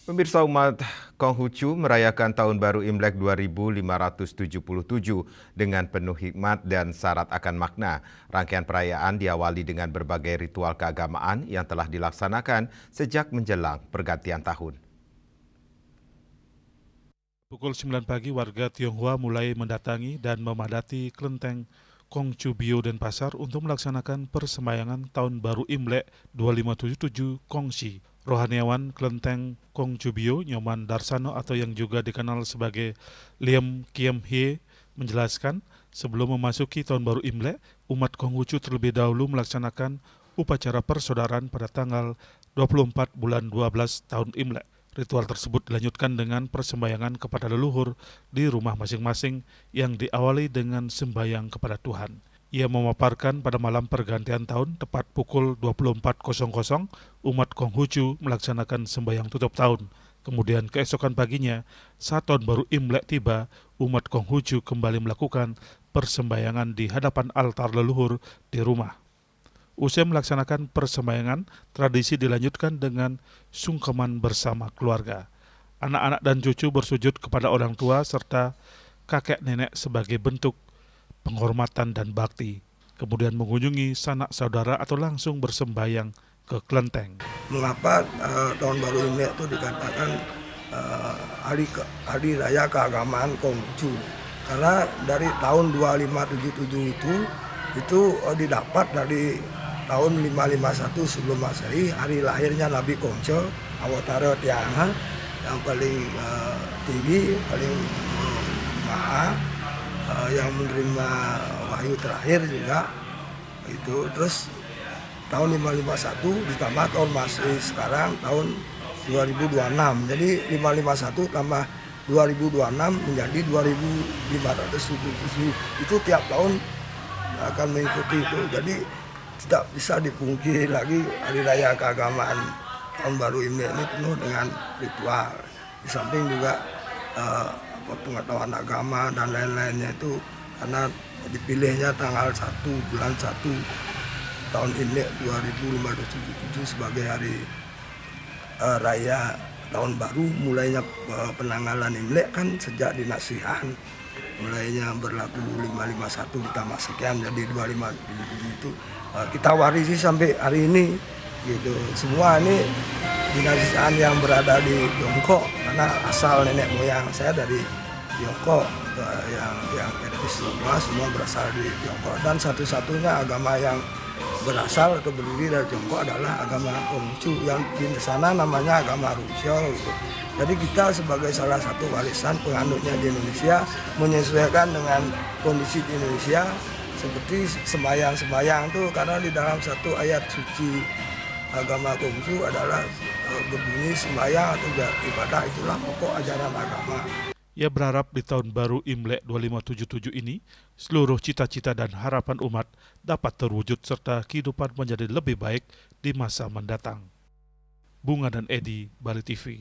Pemirsa umat Konghucu merayakan Tahun Baru Imlek 2577 dengan penuh hikmat dan syarat akan makna. Rangkaian perayaan diawali dengan berbagai ritual keagamaan yang telah dilaksanakan sejak menjelang pergantian tahun. Pukul 9 pagi warga Tionghoa mulai mendatangi dan memadati kelenteng Konghucu Bio Denpasar untuk melaksanakan persembayangan Tahun Baru Imlek 2577 Kongsi. Rohaniawan kelenteng Konghucu Bio Nyoman Darsano atau yang juga dikenal sebagai Liem Kiem Hie menjelaskan sebelum memasuki Tahun Baru Imlek, umat Konghucu terlebih dahulu melaksanakan upacara persaudaraan pada tanggal 24 bulan 12 tahun Imlek. Ritual tersebut dilanjutkan dengan persembayangan kepada leluhur di rumah masing-masing yang diawali dengan sembahyang kepada Tuhan. Ia memaparkan pada malam pergantian tahun tepat pukul 24.00 umat Konghucu melaksanakan sembahyang tutup tahun. Kemudian keesokan paginya, saat tahun baru Imlek tiba, umat Konghucu kembali melakukan persembahyangan di hadapan altar leluhur di rumah. Usai melaksanakan persembayangan, tradisi dilanjutkan dengan sungkeman bersama keluarga. Anak-anak dan cucu bersujud kepada orang tua serta kakek nenek sebagai bentuk penghormatan dan bakti. Kemudian mengunjungi sanak saudara atau langsung bersembayang ke kelenteng. Mengapa tahun baru Imlek itu dikatakan hari raya keagamaan Konghucu? Karena dari tahun 2577 itu didapat dari tahun 551 sebelum Masehi, hari lahirnya Nabi Kongco, Awatara Tianga, yang paling tinggi, paling maha, yang menerima wahyu terakhir juga. Itu terus tahun 551 ditambah tahun Masehi sekarang tahun 2026. Jadi 551 tambah 2026 menjadi 2577. Itu tiap tahun akan mengikuti itu. Jadi tidak bisa dipungkiri lagi hari raya keagamaan Tahun Baru Imlek ini penuh dengan ritual. Di samping juga pengetahuan agama dan lain-lainnya itu karena dipilihnya tanggal 1 bulan 1 tahun Imlek 2577 sebagai hari raya tahun baru. Mulainya penanggalan Imlek kan sejak dinasihan, mulainya berlaku 551 ditambah sekian jadi 2577 itu kita warisi sampai hari ini gitu. Semua ini dinasihan yang berada di Tiongkok karena asal nenek moyang saya dari Tiongkok, yang etnis semua berasal di Tiongkok, dan satu-satunya agama yang berasal atau berdiri dari Tiongkok adalah agama Konghucu yang di sana namanya agama Runsyo gitu. Jadi kita sebagai salah satu warisan penganutnya di Indonesia menyesuaikan dengan kondisi di Indonesia seperti sembahyang tuh, karena di dalam satu ayat suci agama Konghucu adalah berbunyi sembahyang atau ibadah itulah pokok ajaran agama. Ia berharap di tahun baru Imlek 2577 ini, seluruh cita-cita dan harapan umat dapat terwujud serta kehidupan menjadi lebih baik di masa mendatang. Bunga dan Edi, Bali TV.